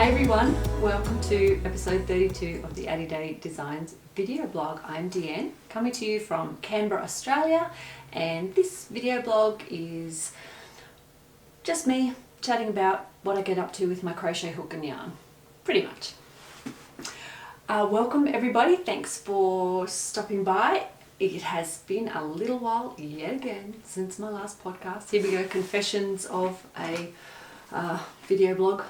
Hey everyone, welcome to episode 32 of the Addydae Designs video blog. I'm Deanne, coming to you from Canberra, Australia, and this video blog is just me chatting about what I get up to with my crochet hook and yarn, pretty much. Welcome everybody, thanks for stopping by. It has been a little while yet again since my last podcast. Here we go, confessions of a video blog.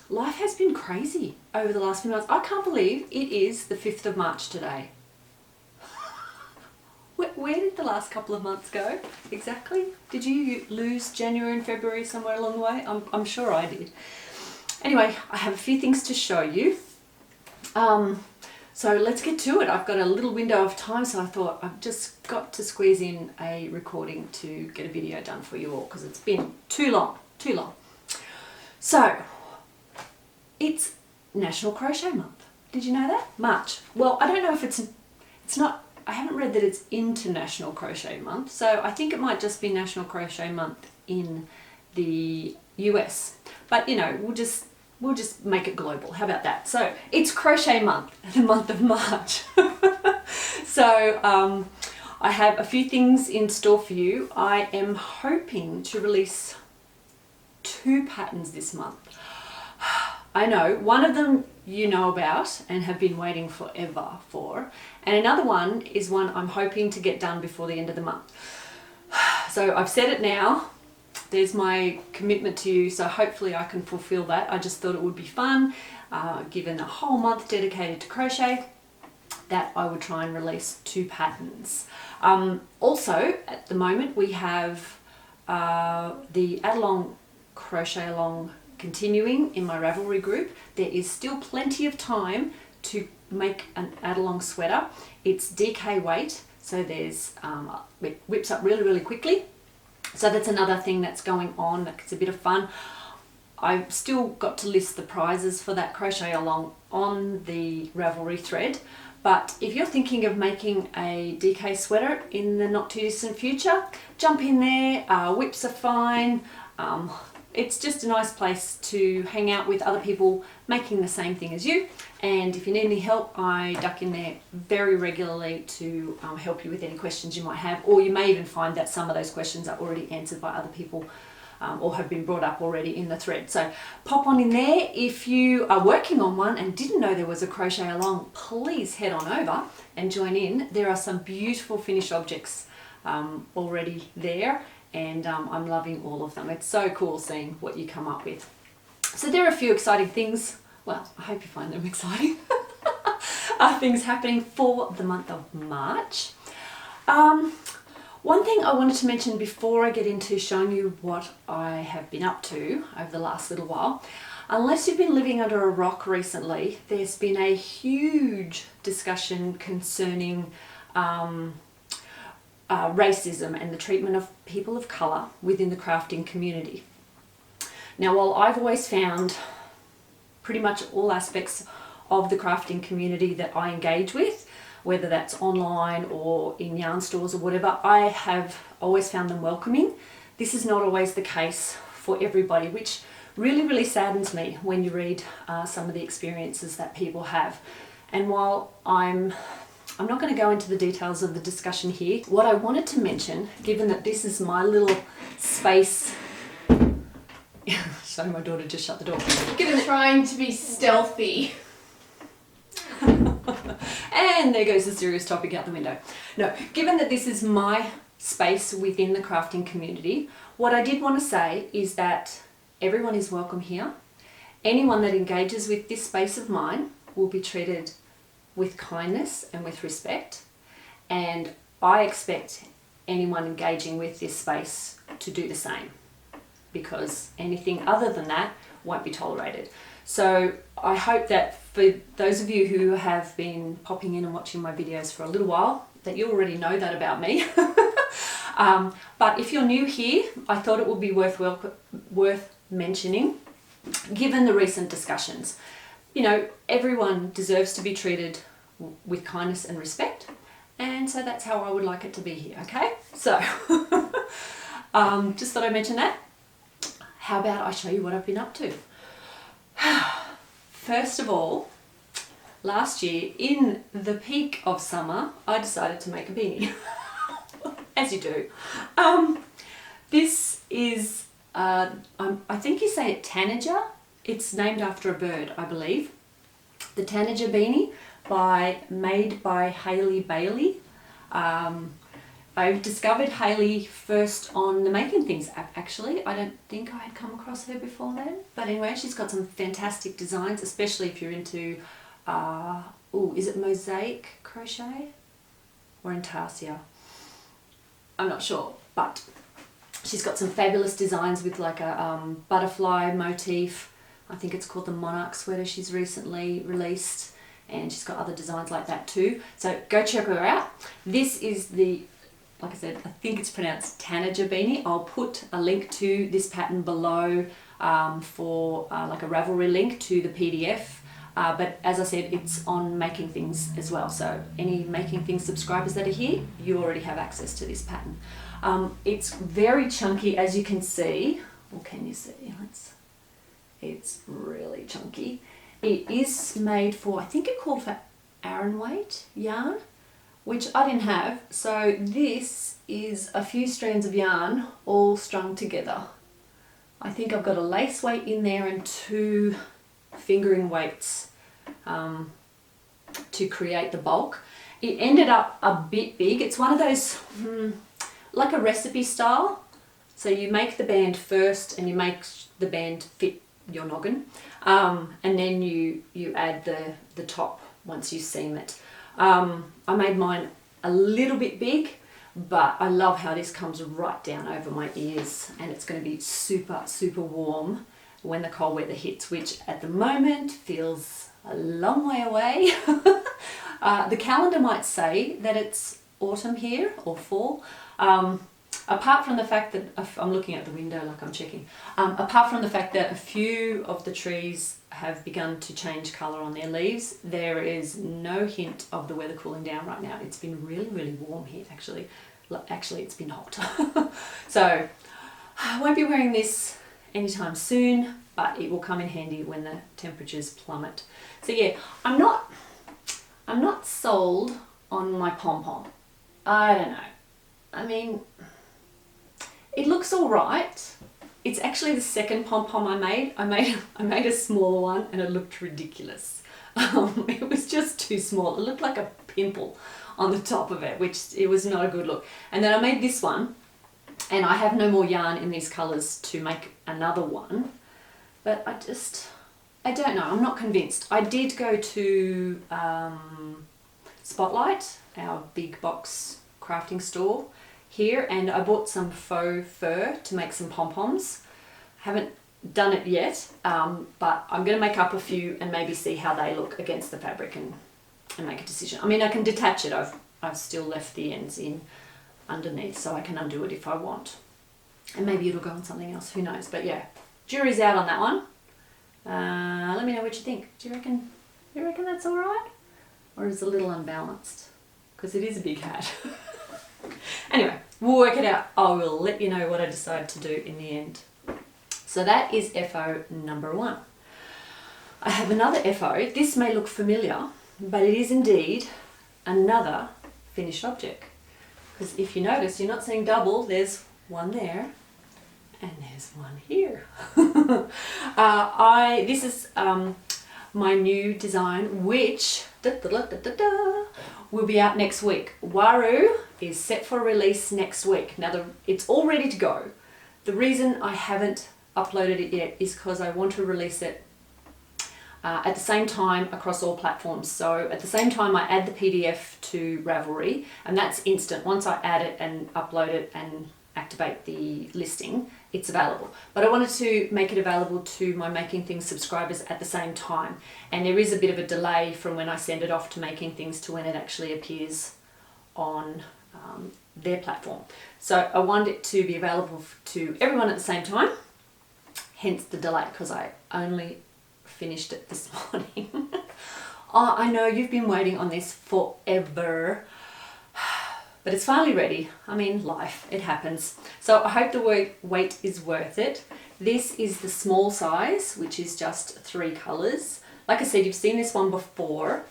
Life has been crazy over the last few months. I can't believe it is the 5th of March today. Where did the last couple of months go exactly? Did you lose January and February somewhere along the way? I'm sure I did. Anyway, I have a few things to show you. So let's get to it. I've got a little window of time, so I thought I've just got to squeeze in a recording to get a video done for you all because it's been too long. So, it's National Crochet Month. Did you know that? March. Well, I don't know if it's not, I haven't read that it's International Crochet Month, so I think it might just be National Crochet Month in the US. But you know, we'll just make it global. How about that? So, it's Crochet Month, the month of March. So, I have a few things in store for you. I am hoping to release 2 patterns this month. I know, one of them you know about and have been waiting forever for, and another one is one I'm hoping to get done before the end of the month. So I've said it now, there's my commitment to you, so hopefully I can fulfill that. I just thought it would be fun, given a whole month dedicated to crochet, that I would try and release 2 patterns. Also, at the moment we have the Addydae Crochet Along continuing in my Ravelry group. There is still plenty of time to make an Addydae sweater. It's DK weight, so there's it whips up really quickly. So that's another thing that's going on. That's a bit of fun. I've still got to list the prizes for that Crochet Along on the Ravelry thread. But if you're thinking of making a DK sweater in the not too distant future, jump in there. Whips are fine. It's just a nice place to hang out with other people making the same thing as you. And if you need any help, I duck in there very regularly to help you with any questions you might have, or you may even find that some of those questions are already answered by other people or have been brought up already in the thread. So pop on in there. If you are working on one and didn't know there was a Crochet Along, please head on over and join in. There are some beautiful finished objects already there. And I'm loving all of them. It's so cool seeing what you come up with. So there are a few exciting things. Well, I hope you find them exciting. Things happening for the month of March. One thing I wanted to mention before I get into showing you what I have been up to over the last little while. Unless you've been living under a rock recently, there's been a huge discussion concerning racism and the treatment of people of colour within the crafting community. Now, while I've always found pretty much all aspects of the crafting community that I engage with, whether that's online or in yarn stores or whatever, I have always found them welcoming. This is not always the case for everybody, which really saddens me when you read some of the experiences that people have. And while I'm not going to go into the details of the discussion here. What I wanted to mention, given that this is my little space... Sorry, my daughter just shut the door. Given trying to be stealthy. And there goes the serious topic out the window. No, given that this is my space within the crafting community, what I did want to say is that everyone is welcome here. Anyone that engages with this space of mine will be treated with kindness and with respect, and I expect anyone engaging with this space to do the same, because anything other than that won't be tolerated. So I hope that for those of you who have been popping in and watching my videos for a little while, that you already know that about me. But if you're new here, I thought it would be worth mentioning, given the recent discussions. You know, everyone deserves to be treated with kindness and respect, and so that's how I would like it to be here, okay? So, just thought I'd mention that. How about I show you what I've been up to? First of all, last year, in the peak of summer, I decided to make a beanie, as you do. This is, I think you say it Tanager. It's named after a bird, I believe. The Tanager Beanie, made by Hayley Bailey. I discovered Hayley first on the Making Things app, actually. I don't think I had come across her before then. But anyway, she's got some fantastic designs, especially if you're into, is it mosaic crochet or intarsia? I'm not sure, but she's got some fabulous designs with like a butterfly motif. I think it's called the Monarch sweater she's recently released, and she's got other designs like that too. So go check her out. This is the, like I said, I think it's pronounced Tanager Beanie. I'll put a link to this pattern below for like a Ravelry link to the PDF. But as I said, it's on Making Things as well. So any Making Things subscribers that are here, you already have access to this pattern. It's very chunky, as you can see. Or can you see? It's really chunky. It is made for, I think it called for Aran weight yarn, which I didn't have. So this is a few strands of yarn all strung together. I think I've got a lace weight in there and 2 fingering weights to create the bulk. It ended up a bit big. It's one of those, like a recipe style. So you make the band first and you make the band fit your noggin, and then you add the top once you seam it. I made mine a little bit big, but I love how this comes right down over my ears, and it's going to be super, super warm when the cold weather hits, which at the moment feels a long way away. The calendar might say that it's autumn here, or fall. Apart from the fact that, I'm looking out the window like I'm checking, apart from the fact that a few of the trees have begun to change colour on their leaves, there is no hint of the weather cooling down right now. It's been really, really warm here, actually. Actually, it's been hot. So I won't be wearing this anytime soon, but it will come in handy when the temperatures plummet. So yeah, I'm not sold on my pom-pom. I don't know. I mean, it looks all right. It's actually the second pom-pom I made. I made a smaller one and it looked ridiculous. It was just too small. It looked like a pimple on the top of it, which it was not a good look. And then I made this one, and I have no more yarn in these colours to make another one. But I don't know. I'm not convinced. I did go to Spotlight, our big box crafting store here, and I bought some faux fur to make some pom-poms. Haven't done it yet, but I'm going to make up a few and maybe see how they look against the fabric and make a decision. I mean, I can detach it. I've still left the ends in underneath, so I can undo it if I want. And maybe it'll go on something else, who knows. But yeah, jury's out on that one. Let me know what you think. Do you reckon that's all right? Or is it a little unbalanced? Because it is a big hat. Anyway, we'll work it out. I will let you know what I decide to do in the end. So that is FO number 1. I have another FO. This may look familiar, but it is indeed another finished object. Because if you notice, you're not seeing double. There's one there and there's one here. This is my new design, which will be out next week. Waru is set for release next week. Now it's all ready to go. The reason I haven't uploaded it yet is because I want to release it at the same time across all platforms. So at the same time I add the PDF to Ravelry, and that's instant. Once I add it and upload it and activate the listing, it's available. But I wanted to make it available to my Making Things subscribers at the same time. And there is a bit of a delay from when I send it off to Making Things to when it actually appears on their platform. So I want it to be available to everyone at the same time, hence the delay, because I only finished it this morning. Oh, I know you've been waiting on this forever. but it's finally ready. I mean, life, it happens. So I hope the weight is worth it. This is the small size, which is just 3 colours. Like I said, you've seen this one before.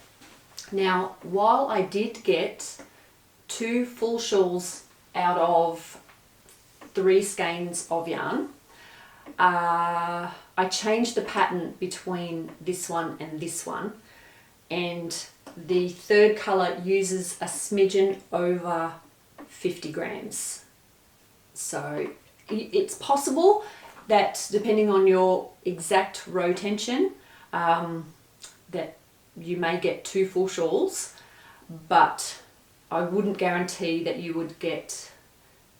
Now, while I did get 2 full shawls out of 3 skeins of yarn, I changed the pattern between this one and this one, and the third colour uses a smidgen over 50 grams. So it's possible that depending on your exact row tension, that you may get 2 full shawls, but I wouldn't guarantee that you would get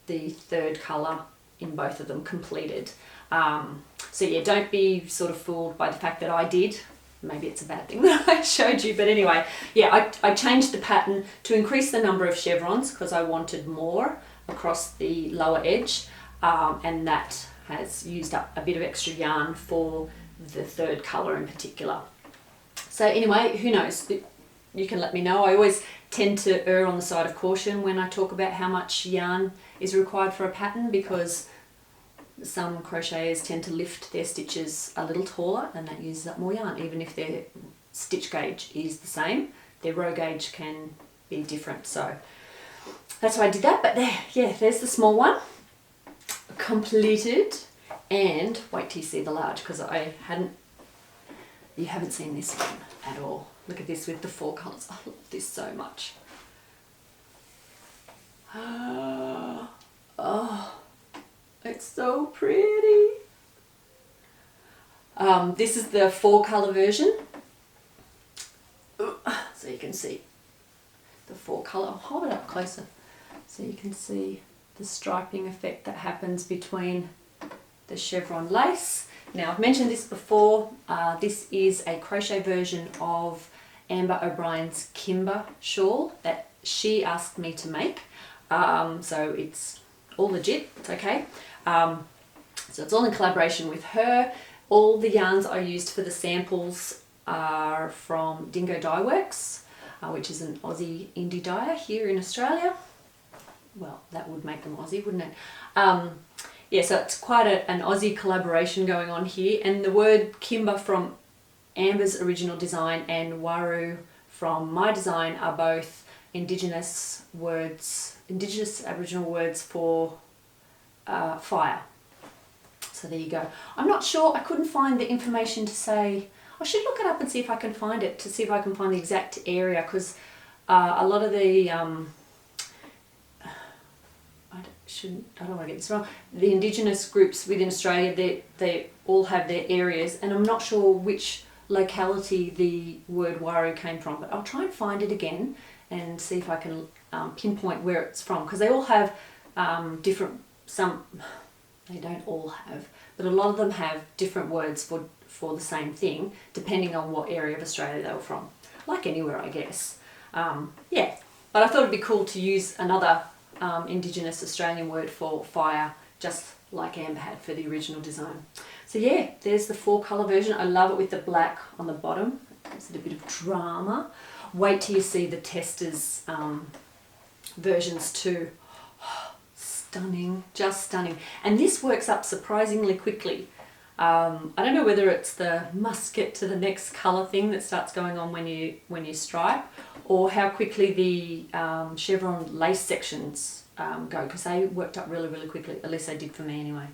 the third colour in both of them completed. So yeah, don't be sort of fooled by the fact that I did. Maybe it's a bad thing that I showed you, but anyway, yeah, I changed the pattern to increase the number of chevrons because I wanted more across the lower edge, and that has used up a bit of extra yarn for the third colour in particular. So anyway, who knows? You can let me know. I always tend to err on the side of caution when I talk about how much yarn is required for a pattern, because some crocheters tend to lift their stitches a little taller and that uses up more yarn, even if their stitch gauge is the same. Their row gauge can be different, so that's why I did that. But there, yeah, there's the small one completed, and wait till you see the large, because you haven't seen this one at all. Look at this with the 4 colours. I love this so much. Oh, it's so pretty. This is the 4 colour version. So you can see the 4 colour. I'll hold it up closer so you can see the striping effect that happens between the chevron lace. Now, I've mentioned this before. This is a crochet version of Amber O'Brien's Kimber shawl that she asked me to make. So it's all legit, it's okay. So it's all in collaboration with her. All the yarns I used for the samples are from Dingo Dye Works, which is an Aussie indie dyer here in Australia. Well, that would make them Aussie, wouldn't it? Yeah, so it's quite an Aussie collaboration going on here. And the word Kimber from Amber's original design and Waru from my design are both Indigenous Aboriginal words for fire. So there you go. I'm not sure, I couldn't find the information to say, I should look it up and see if I can find it, to see if I can find the exact area, because a lot of the, I don't want to get this wrong, the Indigenous groups within Australia, they all have their areas, and I'm not sure which locality the word Waru came from, but I'll try and find it again and see if I can pinpoint where it's from, because they all have different, they don't all have, but a lot of them have different words for the same thing, depending on what area of Australia they were from. Like anywhere, I guess. Yeah, but I thought it'd be cool to use another Indigenous Australian word for fire, just like Amber had for the original design. So yeah, there's the 4 colour version. I love it with the black on the bottom. Gives it a bit of drama. Wait till you see the testers versions too. Stunning, just stunning. And this works up surprisingly quickly. I don't know whether it's the must get to the next colour thing that starts going on when you stripe, or how quickly the chevron lace sections go, because they worked up really, really quickly. At least they did for me anyway.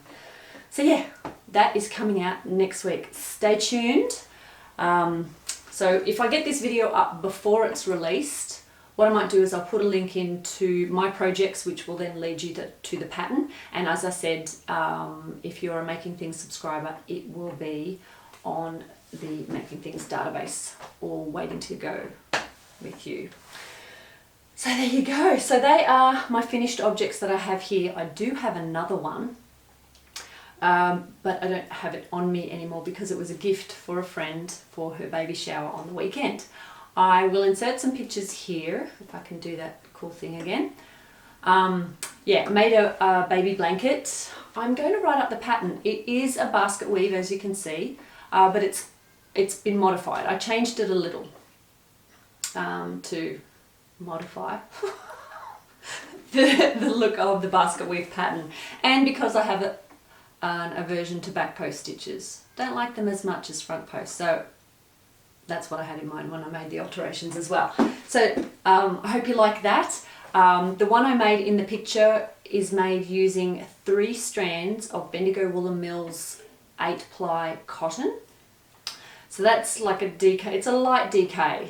So yeah, that is coming out next week. Stay tuned. So if I get this video up before it's released, what I might do is I'll put a link into my projects, which will then lead you to the pattern. And as I said, if you're a Making Things subscriber, it will be on the Making Things database, all waiting to go with you. So there you go. So they are my finished objects that I have here. I do have another one, but I don't have it on me anymore because it was a gift for a friend for her baby shower on the weekend. I will insert some pictures here, if I can do that cool thing again. Yeah, made a baby blanket. I'm going to write up the pattern. It is a basket weave, as you can see, but it's been modified. I changed it a little to modify. the look of the basket weave pattern, and because I have an aversion to back post stitches. Don't like them as much as front post, so that's what I had in mind when I made the alterations as well. So I hope you like that. The one I made in the picture is made using 3 strands of Bendigo Woolen Mills 8-ply cotton. So that's like a DK, it's a light DK.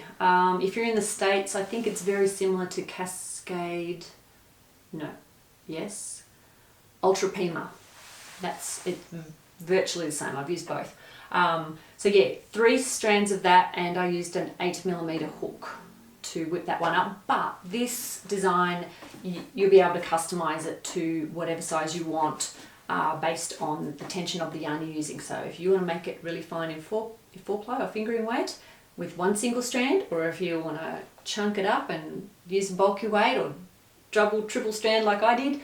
If you're in the States, I think it's very similar to Cascade, Ultra Pima. It's virtually the same, I've used both. So yeah, 3 strands of that, and I used an 8mm hook to whip that one up. But this design, you'll be able to customize it to whatever size you want based on the tension of the yarn you're using. So if you want to make it really fine in 4-ply or fingering weight with 1 single strand, or if you want to chunk it up and use a bulky weight or double, triple strand like I did,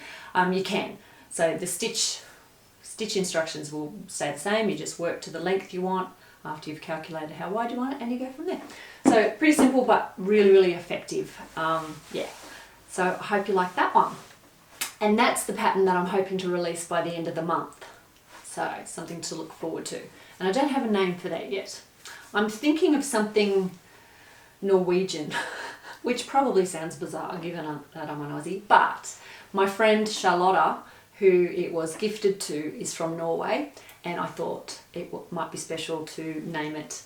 you can. So the stitch instructions will stay the same. You just work to the length you want after you've calculated how wide you want it, and you go from there. So pretty simple, but really, really effective. Yeah, so I hope you like that one. And that's the pattern that I'm hoping to release by the end of the month. So something to look forward to. And I don't have a name for that yet. I'm thinking of something Norwegian, which probably sounds bizarre given that I'm an Aussie, but my friend Charlotta, who it was gifted to, is from Norway, and I thought it might be special to name it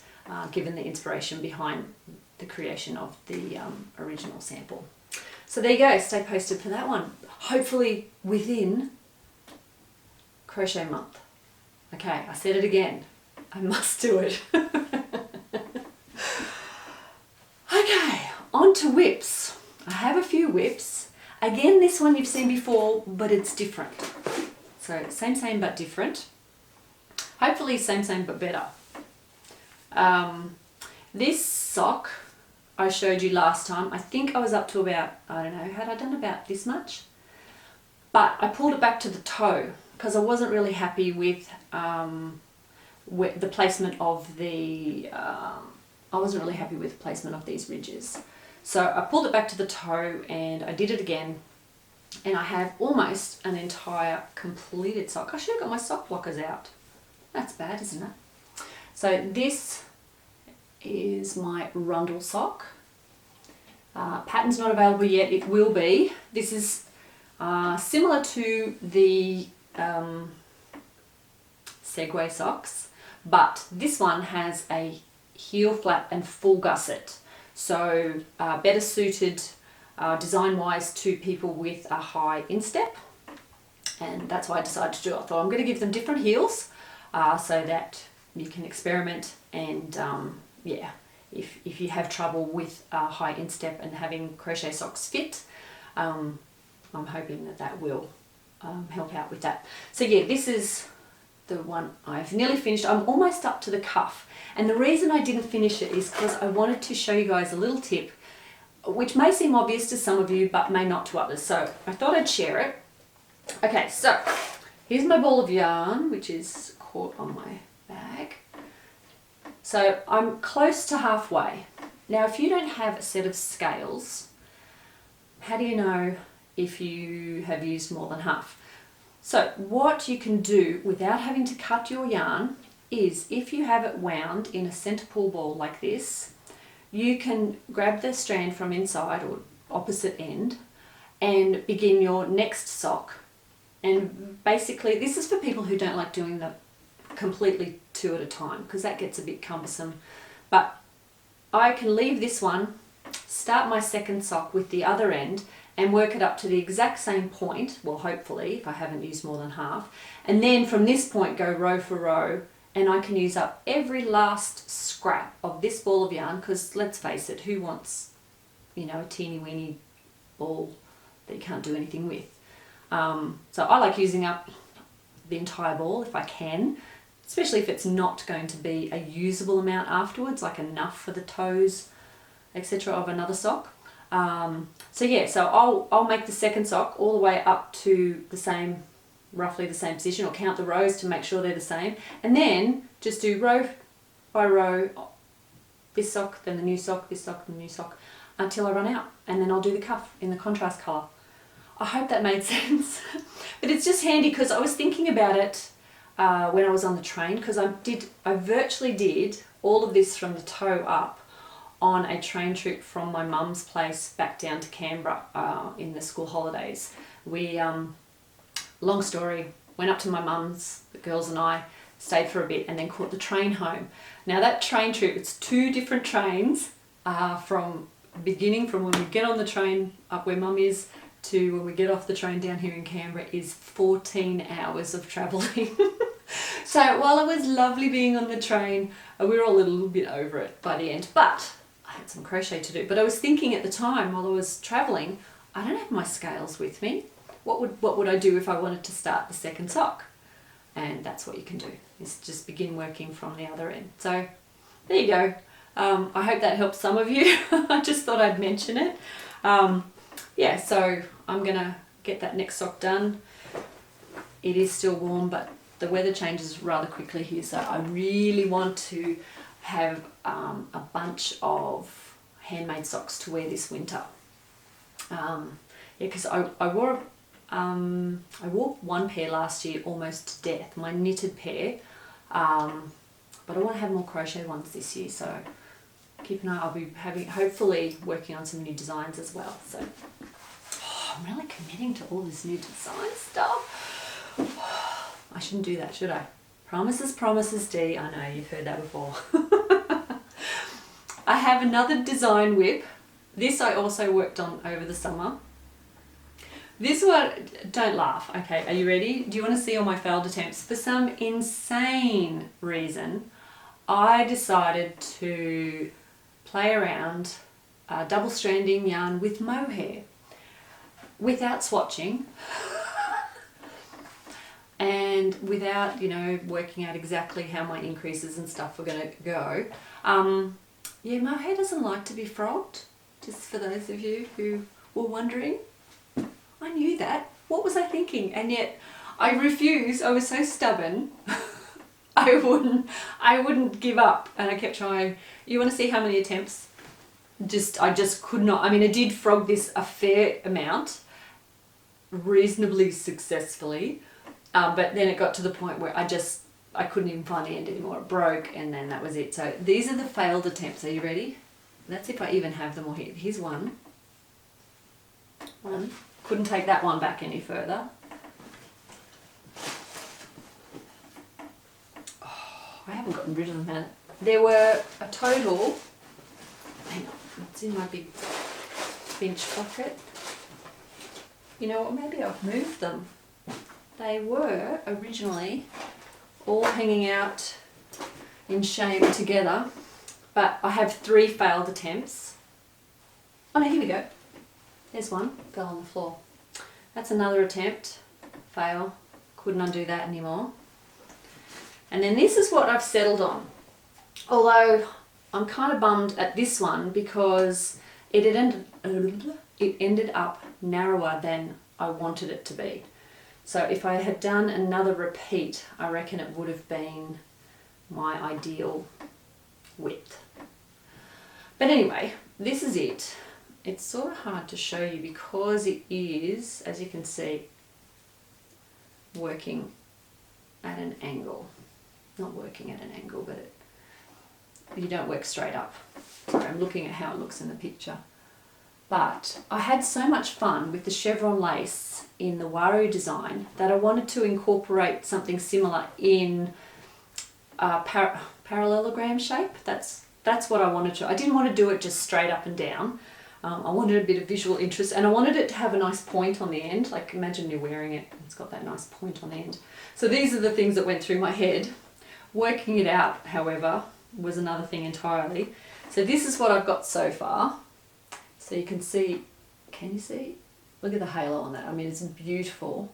given the inspiration behind the creation of the original sample. So there you go, stay posted for that one. Hopefully within crochet month. Okay, I said it again, I must do it. Okay, on to whips. I have a few whips. Again, this one you've seen before, but it's different. So same but different. Hopefully same but better. This sock I showed you last time, I think I was up to about, I don't know, had I done about this much? But I pulled it back to the toe because I wasn't really happy with the placement of the, I wasn't really happy with the placement of these ridges. So I pulled it back to the toe and I did it again, and I have almost an entire completed sock. I should have got my sock blockers out. That's bad, isn't it? So this is my Rundle sock. Pattern's not available yet, it will be. This is similar to the Segway socks, but this one has a heel flap and full gusset. So better suited design-wise to people with a high instep, and that's why I decided to do it. I thought I'm going to give them different heels so that you can experiment, and yeah, if you have trouble with high instep and having crochet socks fit, I'm hoping that will help out with that. So yeah, this is the one I've nearly finished. I'm almost up to the cuff, and the reason I didn't finish it is because I wanted to show you guys a little tip which may seem obvious to some of you but may not to others, so I thought I'd share it. Okay, so here's my ball of yarn which is caught on my bag. So I'm close to halfway. Now if you don't have a set of scales, how do you know if you have used more than half? So what you can do without having to cut your yarn is, if you have it wound in a center pull ball like this, you can grab the strand from inside or opposite end and begin your next sock. And basically this is for people who don't like doing the completely 2 at a time because that gets a bit cumbersome. But I can leave this one, start my second sock with the other end and work it up to the exact same point, well hopefully if I haven't used more than half, and then from this point go row for row, and I can use up every last scrap of this ball of yarn, because let's face it, who wants, you know, a teeny weeny ball that you can't do anything with. So I like using up the entire ball if I can, especially if it's not going to be a usable amount afterwards, like enough for the toes, etc. of another sock. So yeah, so I'll make the second sock all the way up to the same, roughly the same position, or count the rows to make sure they're the same, and then just do row by row, this sock, then the new sock, this sock, the new sock, until I run out, and then I'll do the cuff in the contrast colour. I hope that made sense. But it's just handy because I was thinking about it when I was on the train, because I virtually did all of this from the toe up on a train trip from my mum's place back down to Canberra in the school holidays. We, long story, went up to my mum's, the girls and I stayed for a bit and then caught the train home. Now that train trip, it's 2 different trains from beginning, from when we get on the train up where mum is to when we get off the train down here in Canberra, is 14 hours of travelling. So while it was lovely being on the train, we were all a little bit over it by the end, but I had some crochet to do. But I was thinking at the time while I was travelling, I don't have my scales with me. What would I do if I wanted to start the second sock? And that's what you can do, is just begin working from the other end. So there you go. I hope that helps some of you. I just thought I'd mention it. Yeah, so I'm gonna get that next sock done. It is still warm, but the weather changes rather quickly here, so I really want to have a bunch of handmade socks to wear this winter. Yeah, because I wore one pair last year almost to death, my knitted pair, but I want to have more crochet ones this year, so keep an eye. I'll be hopefully working on some new designs as well. So I'm really committing to all this new design stuff. I shouldn't do that, should I? Promises, promises, Dee. I know, you've heard that before. I have another design whip. This I also worked on over the summer. This one, don't laugh. Okay, are you ready? Do you want to see all my failed attempts? For some insane reason, I decided to play around double stranding yarn with mohair without swatching. And without, you know, working out exactly how my increases and stuff were going to go. Yeah, mohair doesn't like to be frogged, just for those of you who were wondering. I knew that. What was I thinking? And yet I refused. I was so stubborn. I wouldn't give up, and I kept trying. You want to see how many attempts? I just could not. I mean, I did frog this a fair amount, reasonably successfully. But then it got to the point where I couldn't even find the end anymore. It broke, and then that was it. So these are the failed attempts. Are you ready? That's if I even have them all here. Here's one. Couldn't take that one back any further. Oh, I haven't gotten rid of them. There were a total, hang on, it's in my big bench pocket. You know what, maybe I've moved them. They were originally all hanging out in shame together, but I have 3 failed attempts. Oh no, here we go. There's one, fell on the floor. That's another attempt, fail, couldn't undo that anymore. And then this is what I've settled on. Although I'm kind of bummed at this one because it ended up narrower than I wanted it to be. So if I had done another repeat, I reckon it would have been my ideal width. But anyway, this is it. It's sort of hard to show you because it is, as you can see, working at an angle. Not working at an angle, but you don't work straight up. Sorry, I'm looking at how it looks in the picture. But I had so much fun with the chevron lace in the Waru design that I wanted to incorporate something similar in parallelogram shape. That's what I wanted to. I didn't want to do it just straight up and down. I wanted a bit of visual interest, and I wanted it to have a nice point on the end. Like imagine you're wearing it, it's got that nice point on the end. So these are the things that went through my head. Working it out, however, was another thing entirely. So this is what I've got so far. So you can see, can you see? Look at the halo on that. I mean, it's beautiful.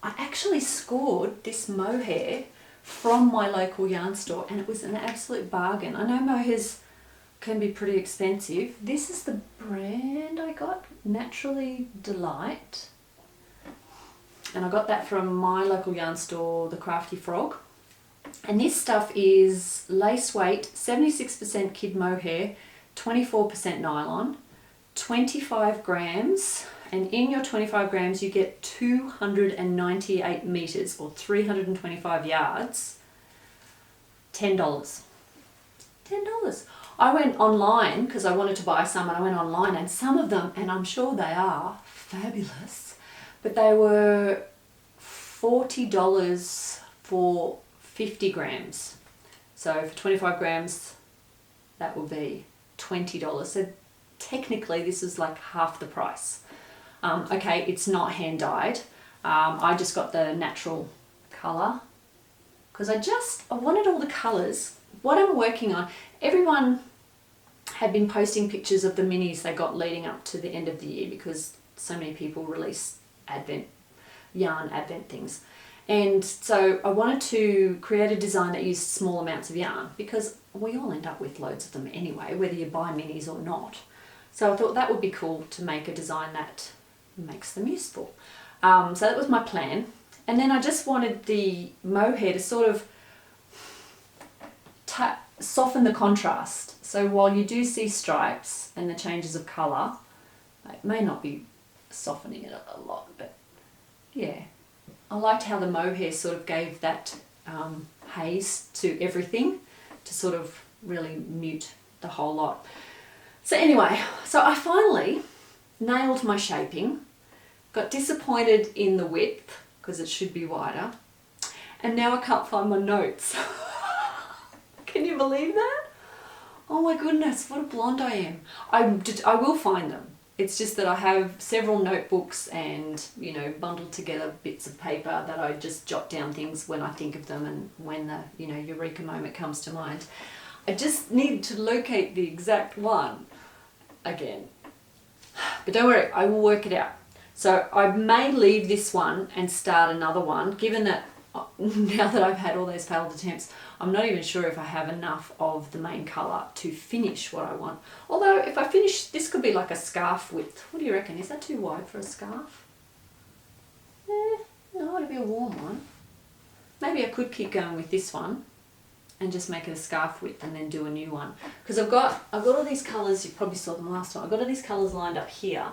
I actually scored this mohair from my local yarn store, and it was an absolute bargain. I know mohairs can be pretty expensive. This is the brand I got, Naturally Delight. And I got that from my local yarn store, the Crafty Frog. And this stuff is lace weight, 76% kid mohair, 24% nylon, 25 grams and in your 25 grams you get 298 meters or 325 yards. $10. $10. I went online because I wanted to buy some, and I went online, and some of them, and I'm sure they are fabulous, but they were $40 for 50 grams. So for 25 grams, that will be $20. So technically this is like half the price. Okay, it's not hand dyed. I just got the natural colour because I wanted all the colours. What I'm working on, everyone had been posting pictures of the minis they got leading up to the end of the year because so many people release yarn advent things. And so I wanted to create a design that used small amounts of yarn because we all end up with loads of them anyway, whether you buy minis or not. So I thought that would be cool to make a design that makes them useful. So that was my plan. And then I just wanted the mohair to sort of soften the contrast. So while you do see stripes and the changes of colour, it may not be softening it a lot, but yeah. I liked how the mohair sort of gave that haze to everything to sort of really mute the whole lot. So anyway, so I finally nailed my shaping, got disappointed in the width because it should be wider, and now I can't find my notes. Can you believe that? Oh my goodness, what a blonde I am. I will find them. It's just that I have several notebooks and, you know, bundled together bits of paper that I just jot down things when I think of them and when the, you know, eureka moment comes to mind. I just need to locate the exact one again. But don't worry, I will work it out. So I may leave this one and start another one, given that now that I've had all those failed attempts, I'm not even sure if I have enough of the main colour to finish what I want. Although if I finish, this could be like a scarf width. What do you reckon? Is that too wide for a scarf? No, it'll be a warm one. Maybe I could keep going with this one and just make it a scarf width and then do a new one. Because I've got all these colours, you probably saw them last time, I've got all these colours lined up here.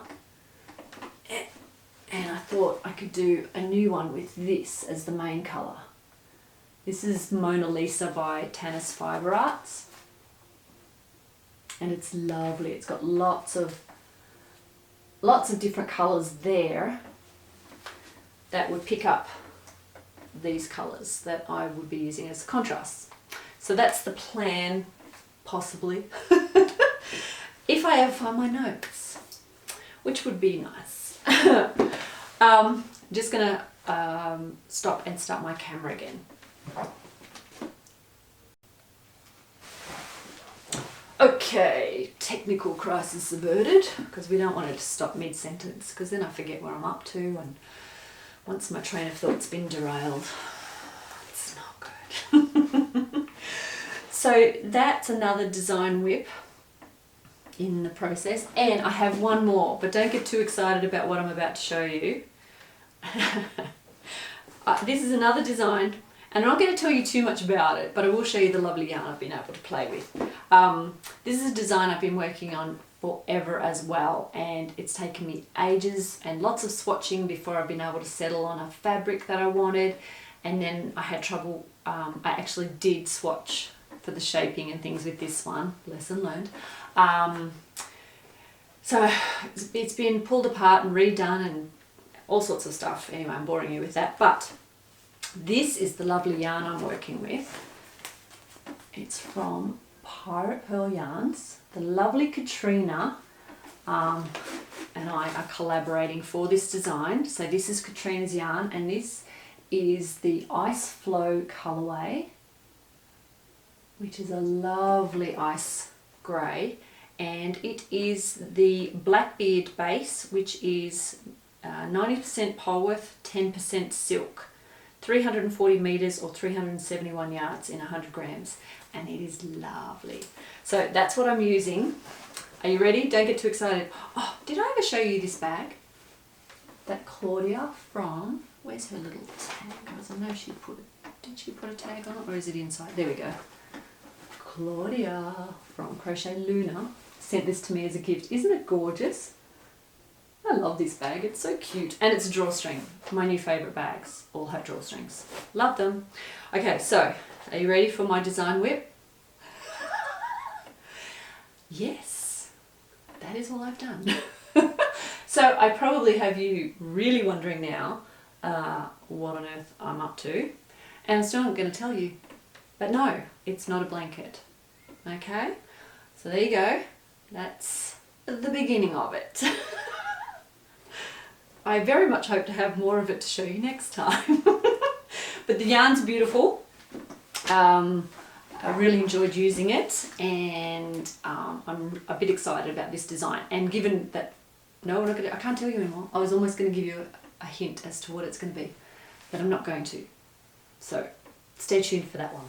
And I thought I could do a new one with this as the main colour. This is Mona Lisa by Tannis Fibre Arts. And it's lovely. It's got lots of different colours there that would pick up these colours that I would be using as contrasts. So that's the plan, possibly. If I ever find my notes, which would be nice. I'm just going to stop and start my camera again. Okay, technical crisis averted, because we don't want it to stop mid-sentence, because then I forget where I'm up to, and once my train of thought's been derailed, it's not good. So that's another design whip in the process, and I have one more, but don't get too excited about what I'm about to show you. This is another design, and I'm not going to tell you too much about it, but I will show you the lovely yarn I've been able to play with. This is a design I've been working on forever as well, and it's taken me ages and lots of swatching before I've been able to settle on a fabric that I wanted, and then I had trouble. I actually did swatch for the shaping and things with this one, lesson learned. So it's been pulled apart and redone and all sorts of stuff. Anyway, I'm boring you with that, but this is the lovely yarn I'm working with. It's from Pirate Pearl Yarns. The lovely Katrina and I are collaborating for this design. So this is Katrina's yarn, and this is the Ice Flow colorway, which is a lovely ice grey, and it is the Blackbeard base, which is 90% Polwarth, 10% silk, 340 meters or 371 yards in 100 grams, and it is lovely. So that's what I'm using. Are you ready? Don't get too excited. Oh, did I ever show you this bag that Claudia from, where's her little tag? Because I know she put it, did she put a tag on it, or is it inside? There we go. Claudia from Crochet Luna sent this to me as a gift. Isn't it gorgeous? I I love this bag. It's so cute. And it's a drawstring. My new favourite bags all have drawstrings. Love them. Okay, so are you ready for my design whip? Yes. That is all I've done. So I probably have you really wondering now what on earth I'm up to. And I'm still not going to tell you. But no, it's not a blanket. Okay? So there you go. That's the beginning of it. I very much hope to have more of it to show you next time. But the yarn's beautiful. I really enjoyed using it, and I'm a bit excited about this design. And given that, no, we're not gonna, I can't tell you anymore. I was almost going to give you a hint as to what it's going to be, but I'm not going to. So stay tuned for that one.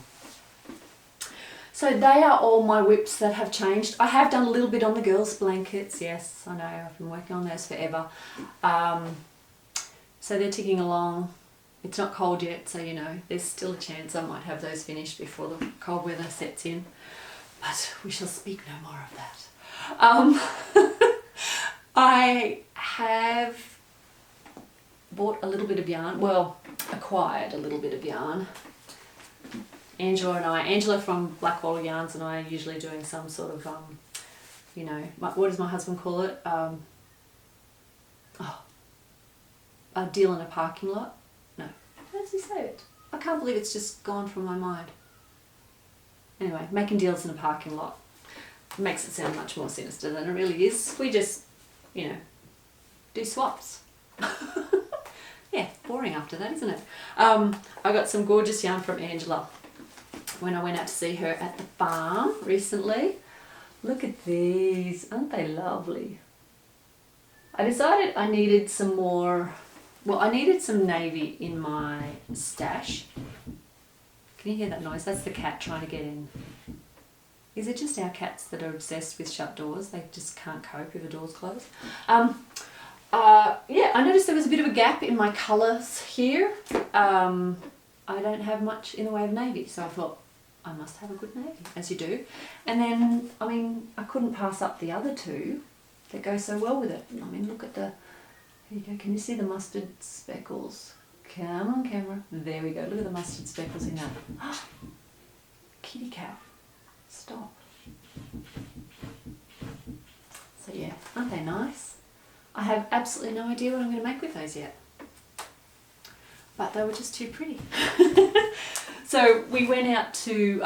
So they are all my whips that have changed. I have done a little bit on the girls' blankets. Yes, I know, I've been working on those forever. So they're ticking along. It's not cold yet, so you know, there's still a chance I might have those finished before the cold weather sets in. But we shall speak no more of that. I have bought a little bit of yarn, well, acquired a little bit of yarn. Angela from Black Water Yarns and I are usually doing some sort of, you know, what does my husband call it? A deal in a parking lot? No. How does he say it? I can't believe it's just gone from my mind. Anyway, making deals in a parking lot makes it sound much more sinister than it really is. We just, you know, do swaps. Yeah, boring after that, isn't it? I got some gorgeous yarn from Angela when I went out to see her at the farm recently. Look at these, aren't they lovely? I decided I needed some more, well, I needed some navy in my stash. Can you hear that noise? That's the cat trying to get in. Is it just our cats that are obsessed with shut doors? They just can't cope if the door's closed. Yeah, I noticed there was a bit of a gap in my colours here. I don't have much in the way of navy, so I thought I must have a good navy, as you do. And then, I mean, I couldn't pass up the other two that go so well with it. I mean, look at the, here you go, can you see the mustard speckles? Come on camera, there we go, look at the mustard speckles in that. Kitty cat, stop. So yeah, aren't they nice? I have absolutely no idea what I'm going to make with those yet. But they were just too pretty. So we went out to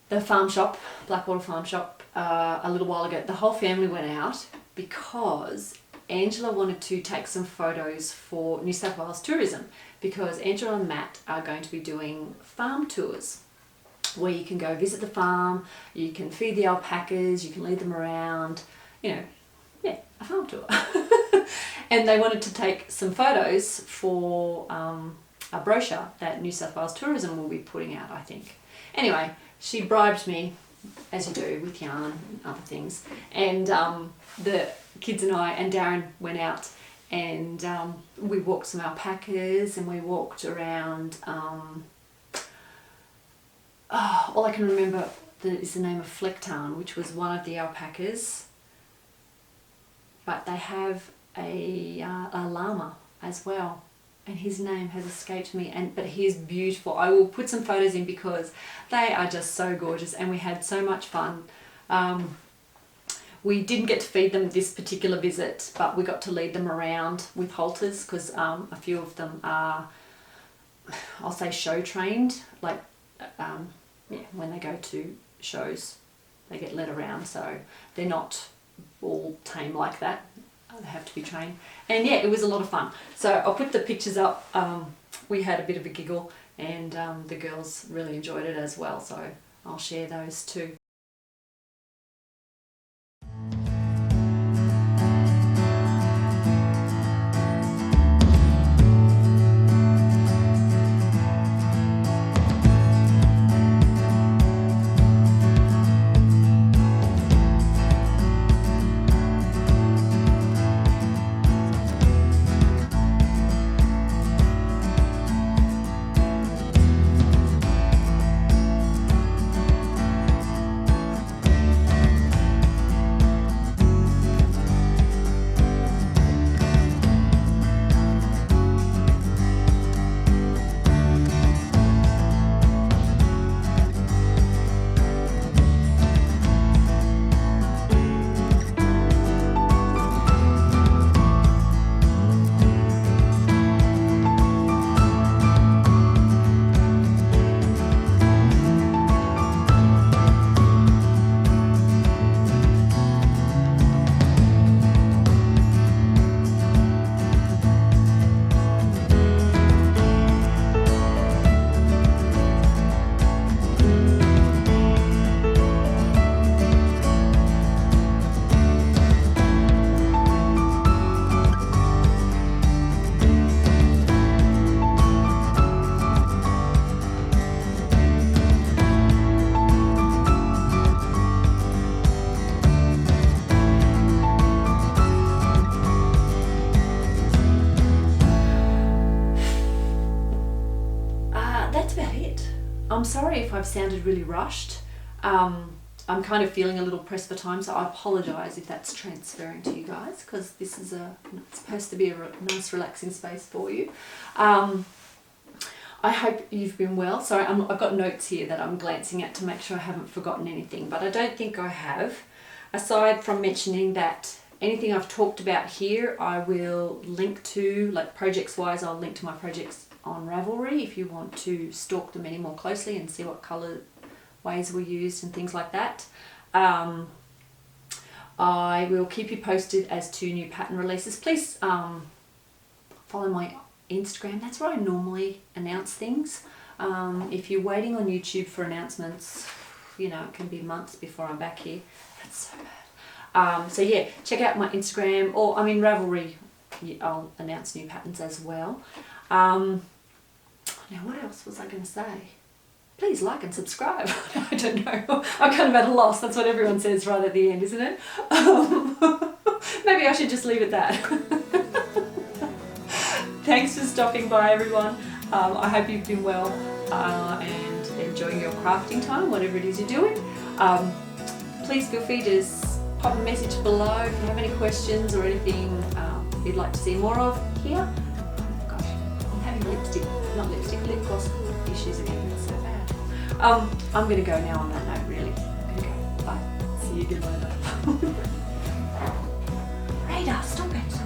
the farm shop, Blackwater Farm Shop, a little while ago. The whole family went out because Angela wanted to take some photos for New South Wales tourism, because Angela and Matt are going to be doing farm tours where you can go visit the farm, you can feed the alpacas, you can lead them around, you know, yeah, a farm tour. And they wanted to take some photos for a brochure that New South Wales Tourism will be putting out, I think. Anyway, she bribed me, as you do, with yarn and other things. And the kids and I and Darren went out and we walked some alpacas and we walked around, all I can remember is the name of Flecktarn, which was one of the alpacas. But they have a llama as well, and his name has escaped me, but he is beautiful. I will put some photos in because they are just so gorgeous and we had so much fun. We didn't get to feed them this particular visit, but we got to lead them around with halters because a few of them are, I'll say, show trained, like yeah, when they go to shows they get led around, so they're not all tame like that. They have to be trained. And yeah, it was a lot of fun. So I'll put the pictures up. We had a bit of a giggle and the girls really enjoyed it as well, so I'll share those too. I've sounded really rushed. I'm kind of feeling a little pressed for time, so I apologise if that's transferring to you guys, because this is it's supposed to be a nice relaxing space for you. I hope you've been well. Sorry, I've got notes here that I'm glancing at to make sure I haven't forgotten anything, but I don't think I have. Aside from mentioning that anything I've talked about here, I will link to, like projects-wise, I'll link to my projects on Ravelry if you want to stalk them any more closely and see what colour ways were used and things like that. I will keep you posted as to new pattern releases. Please follow my Instagram. That's where I normally announce things. If you're waiting on YouTube for announcements, you know, it can be months before I'm back here. That's so bad. So yeah, check out my Instagram, or I mean Ravelry. I'll announce new patterns as well. Now what else was I going to say? Please like and subscribe. I don't know. I'm kind of at a loss. That's what everyone says right at the end, isn't it? Maybe I should just leave it that. Thanks for stopping by, everyone. I hope you've been well and enjoying your crafting time, whatever it is you're doing. Please feel free to pop a message below if you have any questions or anything you'd like to see more of here. Oh gosh, I'm having lip gloss issues again. It's so bad. I'm going to go now on that note, really. I'm going to go. Bye. See you again later. Radar, stop it.